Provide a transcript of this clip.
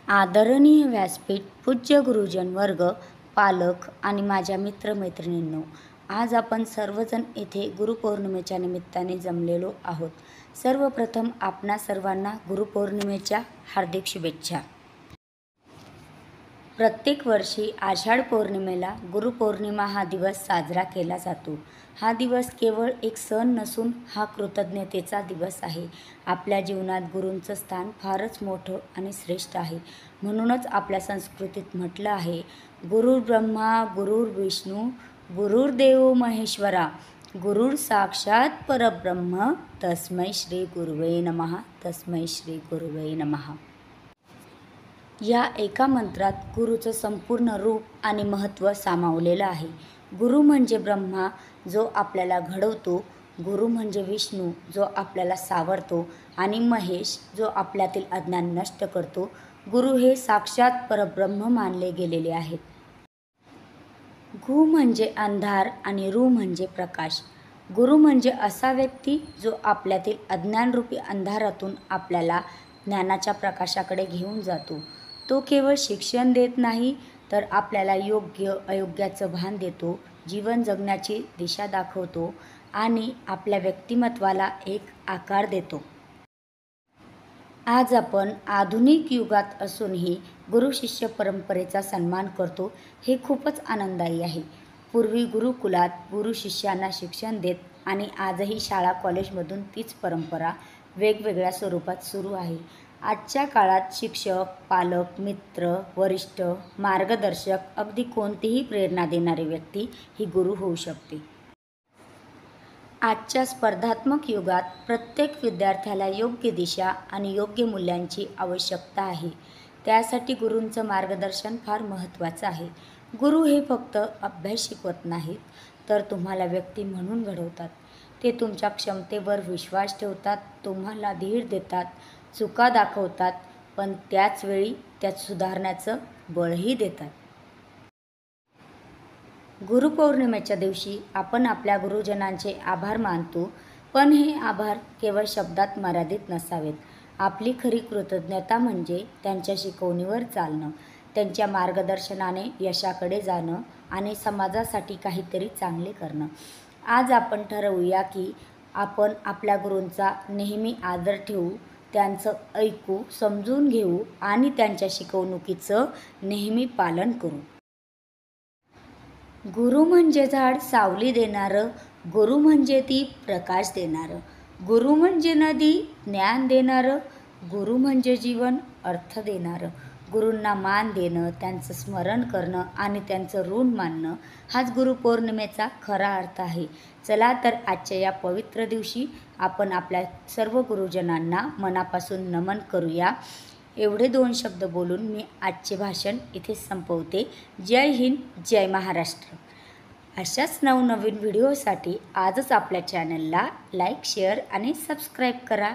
आदरणीय व्यासपीठ, पूज्य गुरुजन वर्ग, पालक आणि माझ्या मित्रमैत्रिणींनो, आज आपण सर्वजण येथे गुरुपौर्णिमेच्या निमित्ताने जमलेलो आहोत. सर्वप्रथम आपणा सर्वांना गुरुपौर्णिमेच्या हार्दिक शुभेच्छा. प्रत्येक वर्षी आषाढ पौर्णिमेला गुरुपौर्णिमा हा दिवस साजरा केला जातो. हा दिवस केवळ एक सण नसून हा कृतज्ञतेचा दिवस आहे. आपल्या जीवनात गुरूंचं स्थान फारच मोठं आणि श्रेष्ठ आहे. म्हणूनच आपल्या संस्कृतीत म्हटलं आहे, गुरुर् ब्रह्मा गुरुर्विष्णू गुरुर्देव महेश्वरा गुरुर साक्षात परब्रह्म तस्मै श्री गुरुवे नमः. तस्मै श्री गुरुवे नमः. या एका मंत्रात गुरुचं संपूर्ण रूप आणि महत्त्व सामावलेलं आहे. गुरु म्हणजे ब्रह्मा जो आपल्याला घडवतो, गुरु म्हणजे विष्णू जो आपल्याला सावरतो आणि महेश जो आपल्यातील अज्ञान नष्ट करतो. गुरु हे साक्षात परब्रह्म मानले गेलेले आहेत. गु म्हणजे अंधार आणि रु म्हणजे प्रकाश. गुरु म्हणजे असा व्यक्ती जो आपल्यातील अज्ञानरूपी अंधारातून आपल्याला ज्ञानाच्या प्रकाशाकडे घेऊन जातो. तो केवळ शिक्षण देत नाही, तर आपल्याला योग्य अयोग्याचं भान देतो, जीवन जगण्याची दिशा दाखवतो आणि आपल्या व्यक्तिमत्वाला एक आकार देतो. आज आपण आधुनिक युगात असूनही गुरु शिष्य परंपरेचा सन्मान करतो, हे खूपच आनंददायी आहे. पूर्वी गुरुकुलात गुरु शिष्यांना शिक्षण देत आणि आजही शाळा कॉलेजमधून तीच परंपरा वेगवेगळ्या स्वरूपात सुरू आहे. आजच्या काळात शिक्षक, पालक, मित्र, वरिष्ठ, मार्गदर्शक, अगदी कोणतीही प्रेरणा देणारी व्यक्ती ही गुरु होऊ शकते. आजच्या स्पर्धात्मक युगात प्रत्येक विद्यार्थ्याला योग्य दिशा आणि योग्य मूल्यांची आवश्यकता आहे. त्यासाठी गुरूंचं मार्गदर्शन फार महत्त्वाचं आहे. गुरु हे फक्त अभ्यास शिकवत नाहीत, तर तुम्हाला व्यक्ती म्हणून घडवतात. ते तुमच्या क्षमतेवर विश्वास ठेवतात, तुम्हाला धीर देतात, चुका दाखवतात, पण त्याच वेळी त्यात सुधारण्याचं बळही देतात. गुरुपौर्णिमेच्या दिवशी आपण आपल्या गुरुजनांचे आभार मानतो, पण हे आभार केवळ शब्दात मर्यादित नसावेत. आपली खरी कृतज्ञता म्हणजे त्यांच्या शिकवणीवर चालणं, त्यांच्या मार्गदर्शनाने यशाकडे जाणं आणि समाजासाठी काहीतरी चांगले करणं. आज आपण ठरवूया की आपण आपल्या गुरूंचा नेहमी आदर ठेवू, त्यांचं ऐकू, समजून घेऊ आणि त्यांच्या शिकवणुकीचं नेहमी पालन करू. गुरु म्हणजे झाड सावली देणारं, गुरु म्हणजे दीप प्रकाश देणारं, गुरु म्हणजे नदी ज्ञान देणारं, गुरु म्हणजे जीवन अर्थ देणारं. गुरूंना मान देणं, त्यांचं स्मरण करणं आणि त्यांचं ऋण मानणं हाच गुरुपौर्णिमेचा खरा अर्थ आहे. चला तर आजच्या या पवित्र दिवशी आपण आपल्या सर्व गुरुजनांना मनापासून नमन करूया. एवढे 2 शब्द बोलून मी आजचे भाषण इथे संपवते. जय हिंद, जय महाराष्ट्र. अशाच नवनवीन व्हिडिओसाठी आजच आपल्या चॅनलला लाईक, शेअर आणि सबस्क्राईब करा.